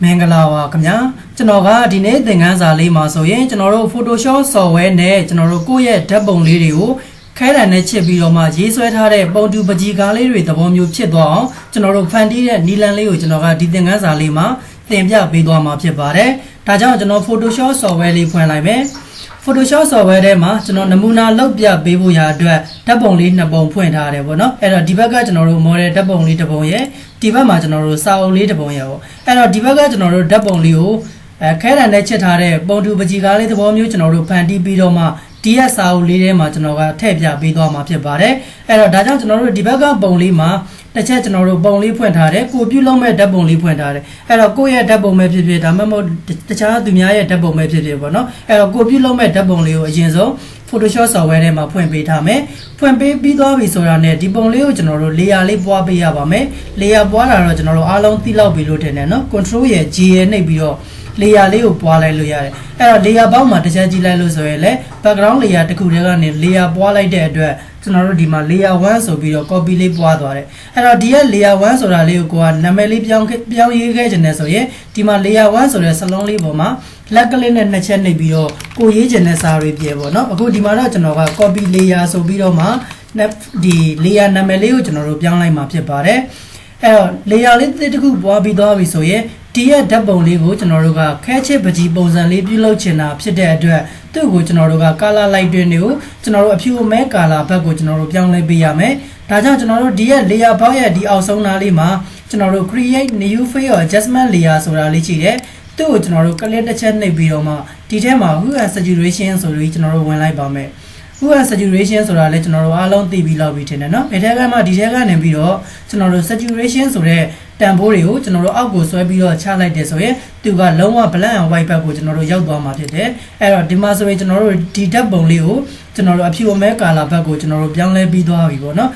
မင်္ဂလာပါခင်ဗျာကျွန်တော်ကဒီနေ့သင်ခန်းစာလေးမှာဆိုရင်ကျွန်တော်တို့ Photoshop software နဲ့ကျွန်တော်တို့ကိုယ့်ရဲ့ဓာတ်ပုံလေးတွေကိုခဲတံနဲ့ချစ်ပြီးတော့မှရေးဆွဲထားတဲ့ပုံတူပကြီးကားလေးတွေသဘောမျိုးဖြစ်သွားအောင်ကျွန်တော်တို့ဖန်တီးတဲ့နီလန်လေးကိုကျွန်တော်ကဒီသင်ခန်းစာလေးမှာသင်ပြပေးသွားမှာဖြစ်ပါတယ်ဒါကြောင့်ကျွန်တော် Photoshop software လေးဖွင့်လိုက်မယ် Photoshop software ထဲမှာကျွန်တော်နမူနာလုပ်ပြပေးဖို့ရာအတွက်ဓာတ်ပုံလေးနှစ်ပုံဖွင့်ထားတယ်ပေါ့နော်အဲ့တော့ဒီဘက်ကကျွန်တော်တို့ model ဓာတ်ပုံလေးတစ်ပုံရဲ့ဒီဘက်မှာကျွန်တော်တို့စာအုပ်လေးတစ်ပုံရဲ့ပေါ့အဲ့တော့ဒီဘက်ကကျွန်တော်တို့ဓာတ်ပုံလေးကိုခဲတံနဲ့ချက်ထားတဲ့ပုံတူပကြီးကားလေးသဘောမျိုးကျွန်တော်တို့ဖန်တီးပြီးတော့မှဒီရဲ့စာအုပ်လေးထဲမှာကျွန်တော်ကထည့်ပြပေးသွားမှာဖြစ်ပါတယ်အဲ့တော့ဒါကြောင့်ကျွန်တော်တို့ဒီဘက်ကပုံလေးမှာတစ်ချက်ကျွန်တော်တို့ပုံလေးဖွင့်ထားတယ်ကိုပြုလုပ်မဲ့ဓာတ်ပုံလေးဖွင့်ထားတယ်အဲ့တော့ကိုယ့်ရဲ့ဓာတ်ပုံပဲဖြစ်ဖြစ်ဒါမှမဟုတ်တခြားသူများရဲ့ဓာတ်ပုံပဲဖြစ်ဖြစ်ပေါ့နော်အဲ့တော့ကိုပြုလုပ်မဲ့ဓာတ်ပုံလေးကိုအရင်ဆုံး Photoshop software ထဲမှာဖွင့်ပေးထားမယ်ဖွင့်ပေးပြီးသွားပြီဆိုတာနဲ့ဒီပုံလေးကိုကျွန်တော်တို့ layer လေးပွားပေးရပါမယ် layer ပွားတာတော့ကျွန်တော်တို့အားလုံးသိလောက်ပြီလို့ထင်တယ်နော် control ရဲ့ G ရဲ့နှိပ်ပြီးတော့ layer လေးကိုပွားလိုက်လို့ရတယ်အဲ့တော့ layer ပေါင်းမှာတစ်ချက်ကြည့်လိုက်လို့ဆိုရင်လည်း background layer တစ်ခုတည်းကနေ layer ပွားလိုက်တဲ့အတွက်ကျွန်တော်တို့ဒီမှာ layer 1ဆိုပြီးတော့ copy လေးပွားသွားတယ်အဲ့တော့ဒီရဲ့ layer 1ဆိုတာလေးကိုကနာမည်လေးပြောင်းရေးခဲ့ခြင်းနဲ့ဆိုရင်ဒီမှာ layer 1ဆိုတဲ့စလုံးလေးပေါ်မှာလက်ကလေးနဲ့နှစ်ချက်နှိပ်ပြီးတော့ကိုရေးခြင်းနဲ့စာတွေပြေပေါ့နော်အခုဒီမှာတော့ကျွန်တော်က copy layer ဆိုပြီးတော့မှဒီ layer နာမည်လေးကိုကျွန်တော်တို့ပြောင်းလိုက်မှာဖြစ်ပါတယ်အဲ့တော့ layer လေးတစ်ခုပွားပြီးသွားပြီဆိုရင်ဒီရဲ့ဓာတ်ပုံလေးကိုကျွန်တော်တို့ကခဲချစ်ပကြီးပုံစံလေးပြုလုပ်ချင်တာဖြစ်တဲ့အတွက်သူ့ကိုကျွန်တော်တို့က color light တွင်တွေကိုကျွန်တော်တို့အဖြူအမဲ color ဘက်ကိုကျွန်တော်တို့ပြောင်းလဲပေးရမယ်ဒါကြောင့်ကျွန်တော်တို့ဒီရဲ့ layer ဘောက်ရဲ့ဒီအောက်ဆုံးသားလေးမှာကျွန်တော်တို့ create new face or adjustment layer ဆိုတာလေးရှိတယ်သူ့ကိုကျွန်တော်တို့ click တစ်ချက်နှိပ်ပြီးတော့မှဒီထဲမှာ hue and saturation ဆိုပြီးကျွန်တော်တို့ဝင်လိုက်ပါမယ်hue and saturation ဆိုတာလည်းကျွန်တော်တို့အားလုံးသိပြီးလောက်ပြီထင်တယ်နော်ဒီထဲကမှဒီထဲကနေပြီးတော့ကျွန်တော်တို့ saturation ဆိုတဲ့တန်ဖိုးတွေကိုကျွန်တော်တို့အောက်ကိုဆွဲပြီးတော့ချလိုက်တယ်ဆိုရင်သူကလုံးဝ black and white ဘက်ကိုကျွန်တော်တို့ရောက်သွားမှာဖြစ်တယ်အဲ့တော့ဒီမှာဆိုရင်ကျွန်တော်တို့ဒီဓာတ်ပုံလေးကိုကျွန်တော်တို့အဖြူအမဲ color ဘက်ကိုကျွန်တော်တို့ပြောင်းလဲပြီးသွားပြီပေါ့နော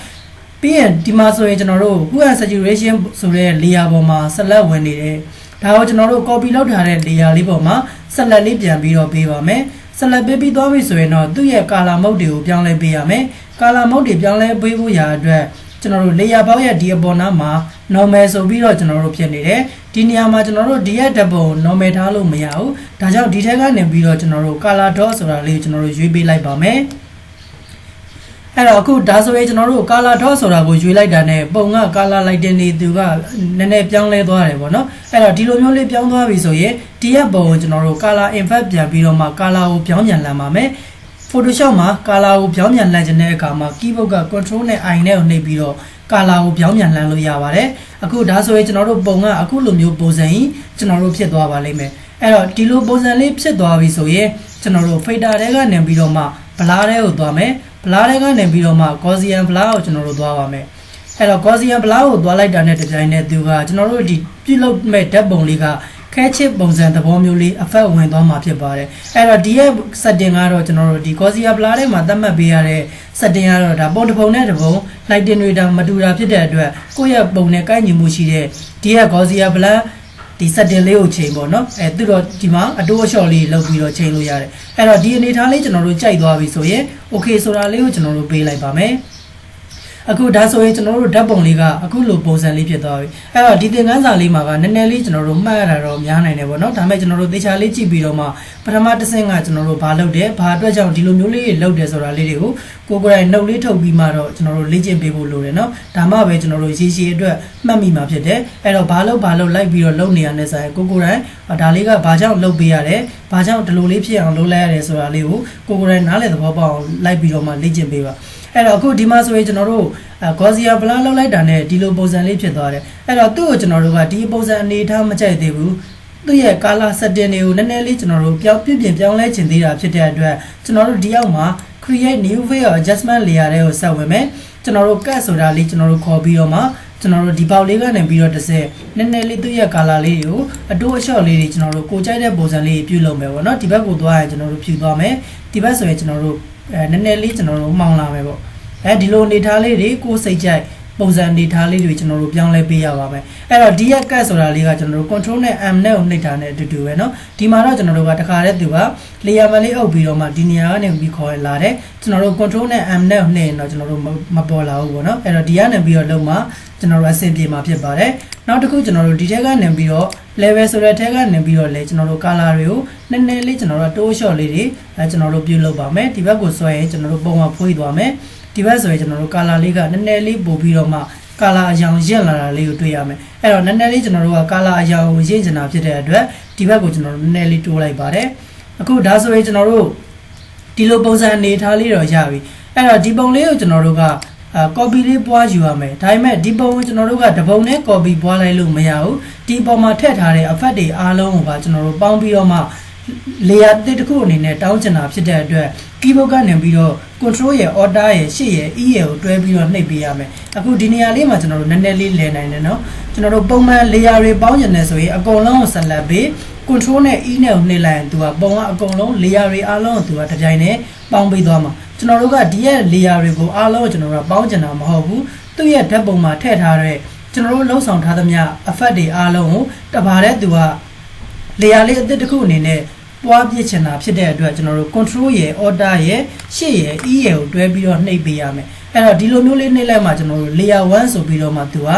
်ပြီးရင်ဒီမှာဆိုရင်ကျွန်တော်တို့ hue and saturation ဆိုတဲ့ layer ပေါ်မှာဆက်လက်ဝင်နေတယ်ဒါကိုကျွန်တော်တို့ copy လုပ်ထားတဲ့ layer လေးပေါ်မှာဆက်လက်လေးပြန်ပြီးတော့ပေးပါမယ်ဆက်လက်ပေးပြီးသွားပြီဆိုရင်တော့သူ့ရဲ့ color mode တွေကိုပြောင်းလဲပေးရမယ် color mode တွေပြောင်းလဲပေးဖို့ရာအတွက်ကျွန်တော်တို့ layer ဘောက်ရဲ့ဒီအပေါ်နားမှာ normal ဆိုပြီးတော့ကျွန်တော်တို့ဖြစ်နေတယ်ဒီနေရာမှာကျွန်တော်တို့ဒီရဲ့ဓာတ်ပုံ normal ထားလို့မရဘူးဒါကြောင့်ဒီထက်ကနေပြီးတော့ကျွန်တော်တို့ color dot ဆိုတာလေးကိုကျွန်တော်တို့ရွေးပေးလိုက်ပါမယ်အဲ့တော့အခုဒါဆိုရင်ကျွန်တော်တို့ color dot ဆိုတာကိုရွေးလိုက်တာနဲ့ပုံက color lighting တွေသူကနည်းနည်းပြောင်းလဲသွားတယ်ပေါ့နော်အဲ့တော့ဒီလိုမျိုးလေးပြောင်းသွားပြီဆိုရင်ဒီရဲ့ပုံကိုကျွန်တော်တို့ color invert ပြန်ပြီးတော့မှ color ကိုပြောင်းပြန်လှန်ပါမယ် Photoshop မှာ color ကိုပြောင်းပြန်လှန်ခြင်းတဲ့အခါမှာ keyboard က control နဲ့ I နဲ့ကိုနှိပ်ပြီးတော့ color ကိုပြောင်းပြန်လှန်လို့ရပါတယ်အခုဒါဆိုရင်ကျွန်တော်တို့ပုံကအခုလိုမျိုးပုံစံကြီးကျွန်တော်တို့ဖြစ်သွားပါလိမ့်မယ်အဲ့တော့ဒီလိုပုံစံလေးဖြစ်သွားပြီဆိုရင်ကျွန်တော်တို့ fader ထဲကနေပြီးတော့မှ blur ထဲကိုသွားမယ် blur ထဲကနေပြီးတော့မှ Gaussian blur ကိုကျွန်တော်တို့သွားပါမယ်အဲ့တော့ Gaussian blur ကိုသွားလိုက်တာနဲ့တပြိုင်နက်သူကကျွန်တော်တို့ဒီပြုလုပ်မဲ့ဓာတ်ပုံလေးကခဲချစ်ပုံစံသဘောမျိုးလေး effect ဝင်သွားမှာဖြစ်ပါတယ်အဲ့တော့ဒီရဲ့ setting ကတော့ကျွန်တော်တို့ဒီ Gaussian blur ထဲမှာသတ်မှတ်ပေးရတဲ့ setting ကတော့ဒါပုံတစ်ပုံနဲ့တစ်ပုံ lighting တွေမတူတာဖြစ်တဲ့အတွက်ကိုယ့်ရဲ့ပုံနဲ့ကိုက်ညီမှုရှိတဲ့ဒီရဲ့ Gaussian blur ဒီ setting လေးကိုချိန်ပေါ့နော်သူတို့ဒီမှာအတိုးအလျှော့လေးလုပ်ပြီးတော့ချိန်လို့ရတယ်အဲ့တော့ဒီအနေထားလေးကျွန်တော်တို့ကြိုက်သွားပြီဆိုရင် okay ဆိုတာလေးကိုကျွန်တော်တို့ပေးလိုက်ပါမယ်အခုဒါဆိုရင်ကျွန်တော်တို့ဓာတ်ပုံလေးကအခုလိုပုံစံလေးဖြစ်သွားပြီအဲ့တော့ဒီသင်ခန်းစာလေးမှာကနည်းနည်းလေးကျွန်တော်တို့မှတ်ရတာတော့များနိုင်တယ်ပေါ့နော်ဒါပေမဲ့ကျွန်တော်တို့သေချာလေးကြည့်ပြီးတော့မှပထမတစ်ဆင့်ကကျွန်တော်တို့ဘာလုပ်တယ်ဘာအတွက်ကြောင့်ဒီလိုမျိုးလေးလုပ်တယ်ဆိုတာလေးတွေကိုကိုယ်တိုင်နှုတ်လေးထုတ်ပြီးမှတော့ကျွန်တော်တို့လေ့ကျင့်ပေးဖို့လိုတယ်နော်ဒါမှပဲကျွန်တော်တို့ရေရှည်အတွက်မှတ်မိမှာဖြစ်တယ်အဲ့တော့ဘာလုပ်လိုက်ပြီးတော့လုပ်နေရတဲ့ဆိုင်ကိုယ်တိုင်ဒါလေးကဘာကြောင့်လုပ်ပေးရတယ်ဘာကြောင့်ဒီလိုလေးဖြစ်အောင်လုပ်လိုက်ရတယ်ဆိုတာလေးကိုကိုယ်တိုင်နားလည်သဘောပေါက်အောင်လိုက်ပြီးတော့မှလေ့ကျင့်ပေးပါအဲ့တော့အခုဒီမှာဆိုရင်ကျွန်တော်တို့ Gaussian blur လောက်လိုက်တာနဲ့ဒီလိုပုံစံလေးဖြစ်သွားတယ်အဲ့တော့သူ့ကိုကျွန်တော်တို့ကဒီပုံစံအနေထားမကြိုက်သေးဘူးသူ့ရဲ့ color setting တွေကိုနည်းနည်းလေးကျွန်တော်တို့ပြောင်းလဲချင်သေးတာဖြစ်တဲ့အတွက်ကျွန်တော်တို့ဒီအောက်မှာ create new face or adjustment layer တွေကိုဆက်ဝင်မယ်ကျွန်တော်တို့ cut ဆိုတာလေးကျွန်တော်တို့ခေါ်ပြီးတော့မှကျွန်တော်တို့ဒီပေါက်လေးကနေပြီးတော့တစ်စက်နည်းနည်းလေးသူ့ရဲ့ color လေးတွေကိုအတိုးအလျှော့လေးတွေကျွန်တော်တို့ကိုကြိုက်တဲ့ပုံစံလေးပြုလုပ်မယ်ပေါ့နော်ဒီဘက်ကိုသွားရင်ကျွန်တော်တို့ဖြူသွားမယ်ဒီဘက်ဆိုရင်ကျွန်တော်တို့နည်းနည်းလေးကျွန်တော်တို့မှောင်လာမယ်ပေါ့ဒီလိုအနေထားလေးတွေကိုစိတ်ကြိုက် ပုံစံအနေထားလေးတွေကျွန်တော်တို့ပြောင်းလဲပေးရပါမယ်အဲ့တော့ဒီရဲ့ cut ဆိုတာလေးကကျွန်တော်တို့ control နဲ့ m နဲ့ကိုနှိပ်ထားတဲ့အတူတူပဲเนาะဒီမှာတော့ကျွန်တော်တို့ကတခါတည်းသူက layer မလေးအုပ်ပြီးတော့မှဒီနေရာကနေပြီးခေါ်လာတယ်ကျွန်တော်တို့ control နဲ့ m နဲ့ကိုနှိပ်ရင်တော့ကျွန်တော်တို့မပေါ်လာဘူးပေါ့เนาะအဲ့တော့ဒီကနေပြီးတော့လုံးမှာကျွန်တော်တို့အဆင်ပြေမှာဖြစ်ပါတယ်နောက်တစ်ခုကျွန်တော်တို့ဒီထက်ကနေပြီးတော့ level ဆိုတဲ့ထက်ကနေပြီးတော့လေကျွန်တော်တို့ color တွေကိုနည်းနည်းလေးကျွန်တော်တို့တိုး short လေးတွေကျွန်တော်တို့ပြုလုပ်ပါမယ်ဒီဘက်ကိုဆွဲရင်ကျွန်တော်တို့ပုံမှန်ဖွေးသွားမယ်ဒီဘက်ဆိုရင်ကျွန်တော်တို့ color လေးကနည်းနည်းလေးပို့ပြီးတော့မှ color အရောင်ရင့်လာတာလေးကိုတွေ့ရမယ်အဲ့တော့နည်းနည်းလေးကျွန်တော်တို့က color အရောင်ကိုရင့်ချင်တာဖြစ်တဲ့အတွက်ဒီဘက်ကိုကျွန်တော်တို့နည်းနည်းလေးတိုးလိုက်ပါတယ်အခုဒါဆိုရင်ကျွန်တော်တို့ဒီလိုပုံစံအနေထားလေးတော့ရပြီအဲ့တော့ဒီပုံလေးကိုကျွန်တော်တို့ကcopy လေးပွားယူရမယ်ဒါပေမဲ့ဒီပုံကိုကျွန်တော်တို့ကတပုံနဲ့ copy ပွားလိုက်လို့မရဘူးဒီပုံမှာထည့်ထားတဲ့ effect တွေအားလုံးကိုပါကျွန်တော်တို့ပေါင်းပြီးတော့မှ layer တစ်ခုအနေနဲ့တောင်းချင်တာဖြစ်တဲ့အတွက် keyboard ကနေပြီးတော့ control ရဲ့ order ရဲ့ shift ရဲ့ e ရဲ့ကိုတွဲပြီးတော့နှိပ်ပေးရမယ်အခုဒီနေရာလေးမှာကျွန်တော်တို့နည်းနည်းလေးလည်နိုင်တယ်เนาะကျွန်တော်တို့ပုံမှန် layer တွေပေါင်းချင်တယ်ဆိုရင်အကုန်လုံးကို select ပေး control နဲ့ e နဲ့ကိုနှိပ်လိုက်ရင်သူကပုံကအကုန်လုံး layer တွေအားလုံးကိုသူကတစ်ပြိုင်တည်းပေါင်းပေးသွားမှာကျွန်တော်တို့ကဒီရဲ့ layer တွေကိုအားလုံးကိုကျွန်တော်တို့ကပေါင်းချင်တာမဟုတ်ဘူးသူ့ရဲ့ဓာတ်ပုံမှာထည့်ထားတဲ့ကျွန်တော်တို့လှုပ်ဆောင်ထားသမျှ effect တွေအားလုံးကိုတပါးတည်းသူက layer လေးအသစ်တစ်ခုအနေနဲ့ပွားပြစ်ချင်တာဖြစ်တဲ့အတွက်ကျွန်တော်တို့ control ရဲ့ order ရဲ့ shift ရဲ့ e ရဲ့ကိုတွဲပြီးတော့နှိပ်ပေးရမယ်အဲ့တော့ဒီလိုမျိုးလေးနှိပ်လိုက်မှကျွန်တော်တို့ layer 1ဆိုပြီးတော့မှသူက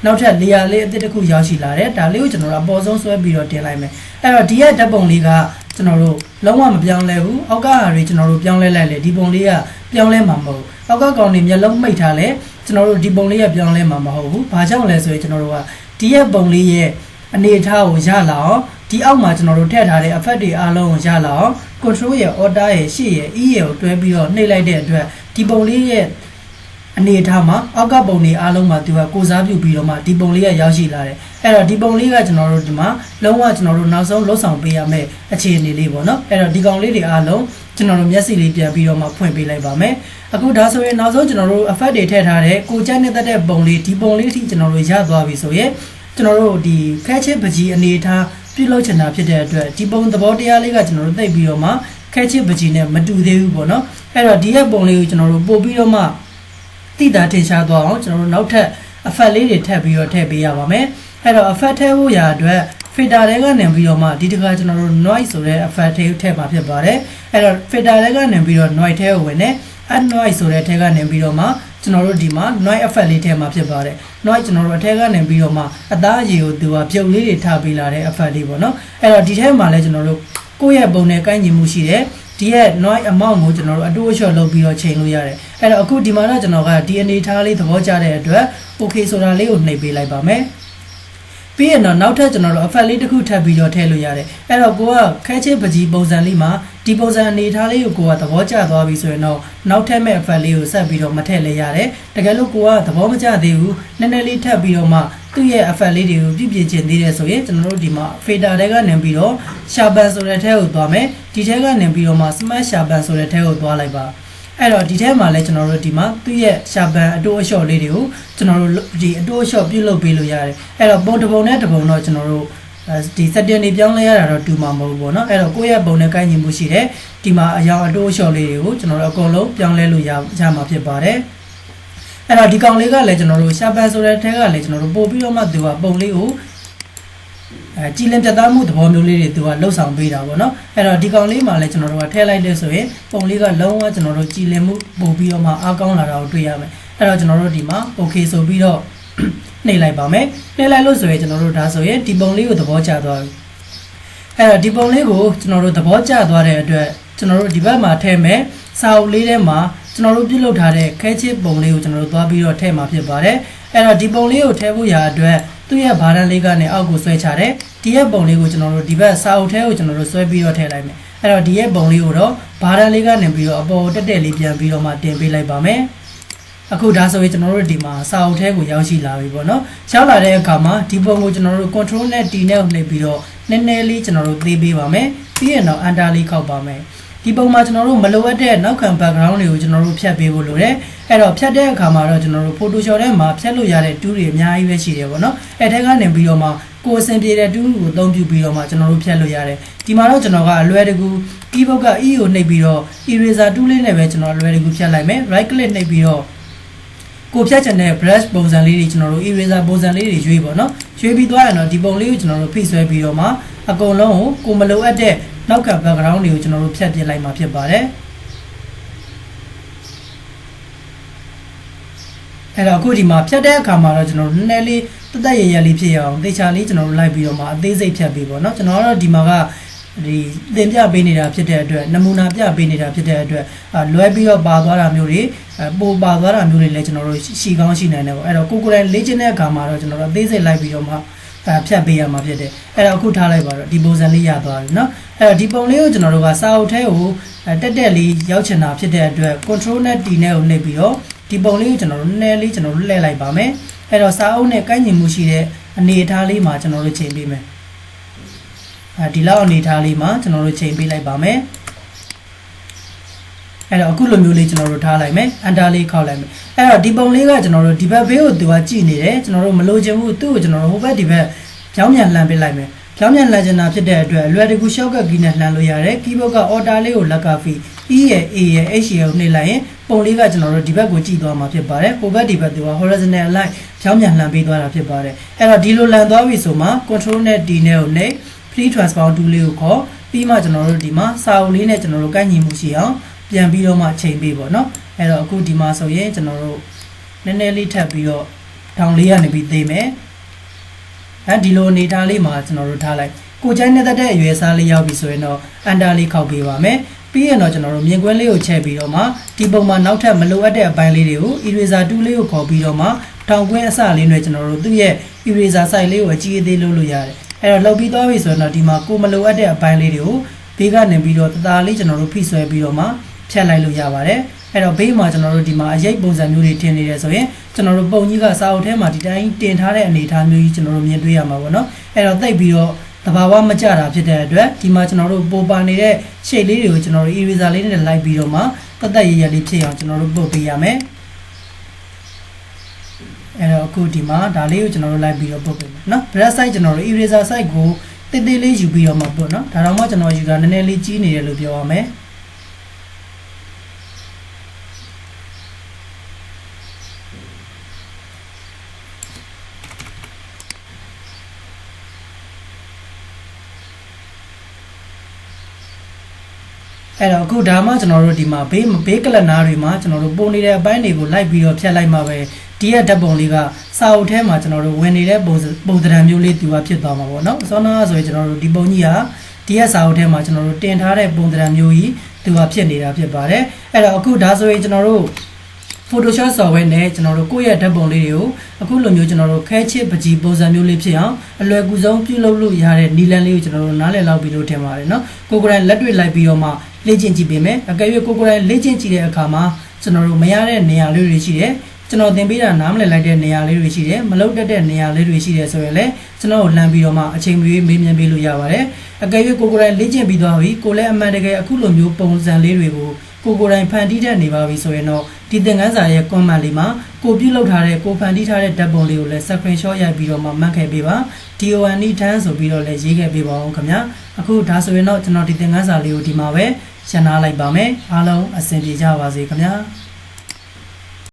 နောက်ထပ် layer လေးအသစ်တစ်ခုရောက်ရှိလာတယ်ဒါလေးကိုကျွန်တော်တို့အပေါ်ဆုံးဆွဲပြီးတော့တင်လိုက်မယ်အဲ့တော့ဒီရဲ့ဓာတ်ပုံလေးကကျွန်တော်တို့လုံးဝမပြောင်းလဲဘူးအောက်ကဟာတွေကျွန်တော်တို့ပြောင်းလဲလိုက်လေဒီပုံလေးကပြောင်းလဲမှာမဟုတ်ဘူးအောက်ကကောင်တွေမျက်လုံးမိတ်ထားလဲကျွန်တော်တို့ဒီပုံလေးကပြောင်းလဲမှာမဟုတ်ဘူးဘာကြောင့်လဲဆိုရင်ကျွန်တော်တို့ကဒီရဲ့ပုံလေးရဲ့အနေအထားကိုရလာအောင်ဒီအောက်မှာကျွန်တော်တို့ထည့်ထားတဲ့ effect တွေအားလုံးကိုရလာအောင် control ရဲ့ order ရဲ့ shift ရဲ့ e ရဲ့ကိုတွဲပြီးတော့နှိပ်လိုက်တဲ့အတွက်ဒီပုံလေးရဲ့အနေအထားမှာအောက်ကပုံတွေအားလုံးမှာသူကကိုစားပြုပြီးတော့မှဒီပုံလေးကရောက်ရှိလာတယ်အဲ့တော့ဒီပုံလေးကကျွန်တော်တို့ဒီမှာလုံးဝကျွန်တော်တို့နောက်ဆုံးလှုပ်ဆောင်ပေးရမယ့်အခြေအနေလေးပေါ့နော်အဲ့တော့ဒီကောင်လေးတွေအားလုံးကျွန်တော်တို့မျက်စိလေးပြန်ပြီးတော့မှဖွင့်ပေးလိုက်ပါမယ်အခုဒါဆိုရင်နောက်ဆုံးကျွန်တော်တို့ effect တွေထည့်ထားတဲ့ကိုကြက်နေတဲ့ပုံလေးဒီပုံလေးအထိကျွန်တော်တို့ရသွားပြီဆိုရင်ကျွန်တော်တို့ဒီခဲချစ်ပကြီးအနေထားပြုလုပ်ချင်တာဖြစ်တဲ့အတွက်ဒီပုံသဘောတရားလေးကကျွန်တော်တို့သိပြီးတော့မှခဲချစ်ပကြီးနဲ့မတူသေးဘူးပေါ့နော်အဲ့တော့ဒီရဲ့ပုံလေးကိုကျွန်တော်တို့ပို့ပြီးတော့မှတိတာထင်ရှားသွားအောင်ကျွန်တော်တို့နောက်ထပ် effect လေးတွေထပ်ပြီးတော့ထည့်ပေးရပါမယ်အဲ့တော့ effect ထည့်ဖို့ရာအတွက် filter တွေကနေပြီးတော့မှဒီတခါကျွန်တော်တို့ noise ဆိုတဲ့ effect တွေထည့်ပါဖြစ်ပါတယ်အဲ့တော့ filter တွေကနေပြီးတော့ noise ထဲကိုဝင်တယ် add noise ဆိုတဲ့ထဲကနေပြီးတော့မှကျွန်တော်တို့ဒီမှာ noise effect လေးထည့်မှာဖြစ်ပါတယ် noise ကျွန်တော်တို့အထက်ကနေပြီးတော့မှအသားအရည်ကိုသူကပြုတ်လေးတွေထားပေးလာတဲ့ effect လေးပေါ့နော်အဲ့တော့ဒီထဲမှာလည်းကျွန်တော်တို့ကိုယ့်ရဲ့ပုံနဲ့ကိုက်ညီမှုရှိတယ်ဒီရဲ့ noise amount ကိုကျွန်တော်တို့အတိုးအလျှော့လုပ်ပြီးတော့ချိန်လို့ရတယ်အဲ့တော့အခုဒီမှာတော့ကျွန်တော်ကဒီအနေထားလေးသဘောကျတဲ့အတွက် okay ဆိုတာလေးကိုနှိပ်ပေးလိုက်ပါမယ်ပြီးရင်တော့နောက်ထပ်ကျွန်တော်တို့ effect လေးတစ်ခုထပ်ပြီးတော့ထည့်လို့ရတယ်အဲ့တော့ကိုကခဲချစ်ပကြီးပုံစံလေးမှာဒီပုံစံအနေထားလေးကိုကိုကသဘောကျသွားပြီဆိုရင်တော့နောက်ထပ်မဲ့ effect လေးကိုဆက်ပြီးတော့မထည့်လဲရတယ်တကယ်လို့ကိုကသဘောမကျသေးဘူးနည်းနည်းလေးထပ်ပြီးတော့မှသူ့ရဲ့ effect လေးတွေကိုပြည့်ကျင်သေးတယ်ဆိုရင်ကျွန်တော်တို့ဒီမှာ filter တွေကနေပြီးတော့ sharpen ဆိုတဲ့ထဲကိုသွားမယ်ဒီထဲကနေပြီးတော့မှ smart sharpen ဆိုတဲ့ထဲကိုသွားလိုက်ပါအဲ့တော့ဒီထဲမှာလဲကျွန်တော်တို့ဒီမှာသူ့ရဲ့ sharpen အတိုးအလျှော့လေးတွေကိုကျွန်တော်တို့ဒီအတိုးအလျှော့ပြုလုပ်ပေးလို့ရတယ်အဲ့တော့ပုံတစ်ပုံနဲ့တစ်ပုံတော့ကျွန်တော်တို့ဒီ setting တွေပြောင်းလဲရတာတော့တူမှာမဟုတ်ဘူးပေါ့နော်အဲ့တော့ကိုယ့်ရဲ့ပုံနဲ့ကိုက်ညီမှုရှိတယ်ဒီမှာအရောင်အတိုးအလျှော့လေးတွေကိုကျွန်တော်တို့အကုန်လုံးပြောင်းလဲလို့ရမှာဖြစ်ပါတယ်အဲ့တော့ဒီကောင်လေးကလည်းကျွန်တော်တို့ sharpen ဆိုတဲ့ထဲကလည်းကျွန်တော်တို့ပို့ပြီးတော့မှသူကပုံလေးကိုကြည်လင်ပြတ်သားမှုသဘောမျိုးလေးတွေသူကလှုပ်ဆောင်ပေးတာပေါ့နော်အဲ့တော့ဒီကောင်လေးမှာလည်းကျွန်တော်တို့ကထည့်လိုက်တဲ့ဆိုရင်ပုံလေးကလုံးဝကျွန်တော်တို့ကြည်လင်မှုပို့ပြီးတော့မှအားကောင်းလာတာကိုတွေ့ရမယ်အဲ့တော့ကျွန်တော်တို့ဒီမှာ okay ဆိုပြီးတော့နှိပ်လိုက်ပါမယ်နှိပ်လိုက်လို့ဆိုရင်ကျွန်တော်တို့ဒါဆိုရင်ဒီပုံလေးကိုသဘောကျသွားပြီအဲ့တော့ဒီပုံလေးကိုကျွန်တော်တို့သဘောကျသွားတဲ့အတွက်ကျွန်တော်တို့ဒီဘက်မှာထည့်မယ်စာအုပ်လေးထဲမှာကျွန်တော်တို့ပြုလုပ်ထားတဲ့ခဲချစ်ပုံလေးကိုကျွန်တော်တို့သွားပြီးတော့ထည့်မှာဖြစ်ပါတယ်အဲ့တော့ဒီပုံလေးကိုထည့်ဖို့ရာအတွက်သူ့ရဲ့ဘာတန်းလေးကနေအောက်ကိုဆွဲချတယ်ဒီရဲ့ပုံလေးကိုကျွန်တော်တို့ဒီဘက်စာအုပ်ထဲကိုကျွန်တော်တို့ဆွဲပြီးတော့ထည့်လိုက်မယ်အဲ့တော့ဒီရဲ့ပုံလေးကိုတော့ဘာတန်းလေးကနေပြီးတော့အပေါ်တက်တက်လေးပြန်ပြီးတော့မှတင်ပေးလိုက်ပါမယ်အခုဒါဆိုရင်ကျွန်တော်တို့ဒီမှာစာအုပ်ထဲကိုရောက်ရှိလာပြီပေါ့နော်ရောက်လာတဲ့အခါမှာဒီပုံကိုကျွန်တော်တို့ control နဲ့ T နဲ့နှိပ်ပြီးတော့နည်းနည်းလေးကျွန်တော်တို့သေးပေးပါမယ်ပြီးရင်တော့ enter လေးခောက်ပါမယ်ဒီပုံမှာကျွန်တော်တို့မလိုအပ်တဲ့နောက်ခံ background တွေကိုကျွန်တော်တို့ဖြတ်ပေးဖို့လိုတယ်အဲ့တော့ဖြတ်တဲ့အခါမှာတော့ကျွန်တော်တို့ Photoshop ထဲမှာဖြတ်လို့ရတဲ့ tool တွေအများကြီးပဲရှိတယ်ပေါ့နော်အဲ့ထဲကနေပြီးတော့မှကိုယ်အဆင်ပြေတဲ့ tool ကိုအသုံးပြုပြီးတော့မှကျွန်တော်တို့ဖြတ်လို့ရတယ်ဒီမှာတော့ကျွန်တော်ကအလွယ်တကူ keyboard က E ကိုနှိပ်ပြီးတော့ eraser tool လေးနဲ့ပဲကျွန်တော်အလွယ်တကူဖြတ်လိုက်မယ် right click နှိပ်ပြီးတော့ ကိုဖြတ်ချင်တဲ့ brush ပုံစံလေးတွေကျွန်တော်တို့ eraser ပုံစံလေးတွေရွေးပေါ့နော်ရွေးပြီးသွားရင်တော့ဒီပုံလေးကိုကျွန်တော်တို့ဖိဆွဲပြီးတော့မှအကုန်လုံးကိုမလိုအပ်တဲ့နောက်က background တွေကိုကျွန်တော်တို့ဖြတ်ပြလိုက်မှာဖြစ်ပါတယ်အဲ့တော့အခုဒီမှာဖြတ်တဲ့အခါမှာတော့ကျွန်တော်တို့နည်းနည်းလေးတက်ရရလေးဖြစ်ရအောင်တေချာလေးကျွန်တော်တို့လိုက်ပြီးတော့မှအသေးစိတ်ဖြတ်ပြီးပေါ့နော်ကျွန်တော်တို့ဒီမှာကဒီသင်ပြပေးနေတာဖြစ်တဲ့အတွက်နမူနာပြပေးနေတာဖြစ်တဲ့အတွက်လွဲပြီးတော့ပါသွားတာမျိုးတွေပိုပါသွားတာမျိုးတွေလည်းကျွန်တော်တို့ရှိကောင်းရှိနိုင်တယ်ပေါ့အဲ့တော့ကိုယ်တိုင်လေ့ကျင့်တဲ့အခါမှာတော့ကျွန်တော်တို့အသေးစိတ်လိုက်ပြီးတော့မှဖြတ်ပေးရမှာဖြစ်တယ်အဲ့တော့အခုထားလိုက်ပါတော့ဒီပုံစံလေးရသွားပြီเนาะအဲ့တော့ဒီပုံလေးကိုကျွန်တော်တို့ကစာအုပ်ထဲကိုတက်လေးရောက်ချင်တာဖြစ်တဲ့အတွက် control နဲ့ T နဲ့ကိုနှိပ်ပြီးတော့ဒီပုံလေးကိုကျွန်တော်တို့နည်းနည်းလေးကျွန်တော်တို့လှည့်လိုက်ပါမယ်အဲ့တော့စာအုပ်နဲ့ကိုက်ညီမှုရှိတဲ့အနေအထားလေးမှာကျွန်တော်တို့ချိန်ပေးမယ်ဒီလောက်အနေအထားလေးမှာကျွန်တော်တို့ချိန်ပေးလိုက်ပါမယ်အဲ့တော့အခုလိုမျိုးလေးကျွန်တော်တို့ထားလိုက်မယ်အန်တာလေးခောက်လိုက်မယ်အဲ့တော့ဒီပုံလေးကကျွန်တော်တို့ဒီဘက်ဘေးကိုသူကကြည့်နေတယ်ကျွန်တော်တို့မလိုချင်ဘူးသူ့ကိုကျွန်တော်တို့ဟိုဘက်ဒီဘက်ကြောင်းမြန်လှမ်းပေးလိုက်မယ်ကြောင်းမြန်လှမ်းချင်တာဖြစ်တဲ့အတွက်အလွယ်တကူ shortcut key နဲ့လှမ်းလို့ရတယ် keyboard က order လေးကိုလက်က E ရဲ့ A ရဲ့ H ရဲ့ကိုနှိပ်လိုက်ရင်ပုံလေးကကျွန်တော်တို့ဒီဘက်ကိုကြည့်သွားမှာဖြစ်ပါတယ်ဟိုဘက်ဒီဘက်သူက horizontal line ကြောင်းမြန်လှမ်းပေးသွားတာဖြစ်ပါတယ်အဲ့တော့ဒီလိုလှမ်းသွားပြီဆိုမှ control နဲ့ D နဲ့ကိုနှိပ် free transform tool လေးကိုခေါ်ပြီးမှကျွန်တော်တို့ဒီမှာစာအုပ်လေးနဲ့ကျွန်တော်တို့ကိုက်ညီမှုရှိအောင်ပြန်ပြီးတော့မှချိန်ပေးပေါ့နော်အဲ့တော့အခုဒီမှာဆိုရင်ကျွန်တော်တို့နည်းနည်းလေးထပ်ပြီးတော့ထောင်လေးကနေပြီးသေးမယ်ဒီလိုအနေထားလေးမှာကျွန်တော်တို့ထားလိုက်ကိုချိုင်းနဲ့တဲ့အရွယ်စားလေးရောက်ပြီဆိုရင်တော့အန်တာလေးခောက်ပေးပါမယ်ပြီးရင်တော့ကျွန်တော်တို့မြင်ကွင်းလေးကိုချက်ပြီးတော့မှဒီပုံမှာနောက်ထပ်မလိုအပ်တဲ့အပိုင်းလေးတွေကို eraser tool လေးကိုခေါ်ပြီးတော့မှထောင်ကွင်းအစလေးနဲ့ကျွန်တော်တို့သူ့ရဲ့ eraser size လေးကိုအကြီးအသေးလုပ်လို့ရတယ်အဲ့တော့လုပ်ပြီးသွားပြီဆိုရင်တော့ဒီမှာကိုမလိုအပ်တဲ့အပိုင်းလေးတွေကိုဘေးကနေပြီးတော့တသားလေးကျွန်တော်တို့ဖိဆွဲပြီးတော့မှဖြတ်လိုက်လို့ရပါတယ်အဲ့တော့ဘေးမှာကျွန်တော်တို့ဒီမှာအရိပ်ပုံစံမျိုးတွေထင်နေတယ်ဆိုရင်ကျွန်တော်တို့ပုံကြီးကစာအုပ်ထဲမှာဒီတိုင်းတင်ထားတဲ့အနေအထားမျိုးကြီးကျွန်တော်တို့မြင်တွေ့ရမှာပေါ့နော်အဲ့တော့တိတ်ပြီးတော့တဘာဝမကြတာဖြစ်တဲ့အတွက်ဒီမှာကျွန်တော်တို့ပိုပါနေတဲ့ shape လေးတွေကိုကျွန်တော်တို့ eraser လေးနဲ့လိုက်ပြီးတော့မှတက်ရရလေးဖြစ်အောင်ကျွန်တော်တို့ပုတ်ပေးရမယ်အဲ့တော့အခုဒီမှာဒါလေးကိုကျွန်တော်တို့လိုက်ပြီးတော့ပုတ်ပေးမယ်နော် brush size ကျွန်တော်တို့ eraser size ကိုတိတ်တိတ်လေးယူပြီးတော့မှပုတ်နော်ဒါတော့မှကျွန်တော်ယူတာနည်းနည်းလေးကြီးနေတယ်လို့ပြောရမယ်အဲ့တော့အခုဒါမှကျွန်တော်တို့ဒီမှာဘေးကလနာတွေမှာကျွန်တော်တို့ပုံနေတဲ့အပိုင်းတွေကိုလိုက်ပြီးတော့ဖြတ်လိုက်မှပဲဒီရဲ့ဓာတ်ပုံလေးကစာအုပ်ထဲမှာကျွန်တော်တို့ဝင်နေတဲ့ပုံစံမျိုးလေးသူကဖြစ်သွားမှာပေါ့နော်စောနာဆိုရင်ကျွန်တော်တို့ဒီပုံကြီးကဒီရဲ့စာအုပ်ထဲမှာကျွန်တော်တို့တင်ထားတဲ့ပုံစံမျိုးကြီးသူကဖြစ်နေတာဖြစ်ပါတယ်အဲ့တော့အခုဒါဆိုရင်ကျွန်တော်တို့ Photoshop software နဲ့ကျွန်တော်တို့ကိုယ့်ရဲ့ဓာတ်ပုံလေးတွေကိုအခုလိုမျိုးကျွန်တော်တို့ခဲချစ်ပကြီးပုံစံမျိုးလေးဖြစ်အောင်အလွယ်ကူဆုံးပြုလုပ်လို့ရတဲ့နည်းလမ်းလေးကိုကျွန်တော်တို့နားလည်လောက်ပြီးလို့ထင်ပါတယ်နော်ကိုယ်ကိုယ်တိုင်လက်တွေ့လိုက်ပြီးတော့မှလေ့ကျင့်ကြည့်ပေးမယ်အကယ်၍ကိုယ်ကိုယ်တိုင်လေ့ကျင့်ကြည့်တဲ့အခါမှာကျွန်တော်တို့မရတဲ့နေရာလေးတွေရှိတယ်ကျွန်တော်သင်ပေးတာနားမလည်လိုက်တဲ့နေရာလေးတွေရှိတယ်မလုပ်တတ်တဲ့နေရာလေးတွေရှိတယ်ဆိုရင်လည်းကျွန်တော်ကိုလှမ်းပြီးတော့မှအချိန်မရွေးမေးမြန်းပေးလို့ရပါတယ်အကယ်၍ကိုယ်ကိုယ်တိုင်လေ့ကျင့်ပြီးသွားပြီကိုယ်လည်းအမှန်တကယ်အခုလိုမျိုးပုံစံလေးတွေကိုကိုယ်တိုင်ဖန်တီးတတ်နေပါပြီဆိုရင်တော့ဒီသင်ခန်းစာရဲ့ comment လေးမှာကိုပြုလုပ်ထားတဲ့ကိုဖန်တီးထားတဲ့ဓာတ်ပုံလေးကိုလည်း screenshot ရိုက်ပြီးတော့မှမှတ်ခဲ့ပေးပါ DONE ထမ်းဆိုပြီးတော့လည်းရေးခဲ့ပေးပါအောင်ခင်ဗျာအခုဒါဆိုရင်တော့ကျွန်တော်ဒီသင်ခန်းစာလေးကိုဒီမှာပဲရှင်းထားလိုက်ပါမယ်အားလုံးအဆင်ပြေကြပါစေခင်ဗျာ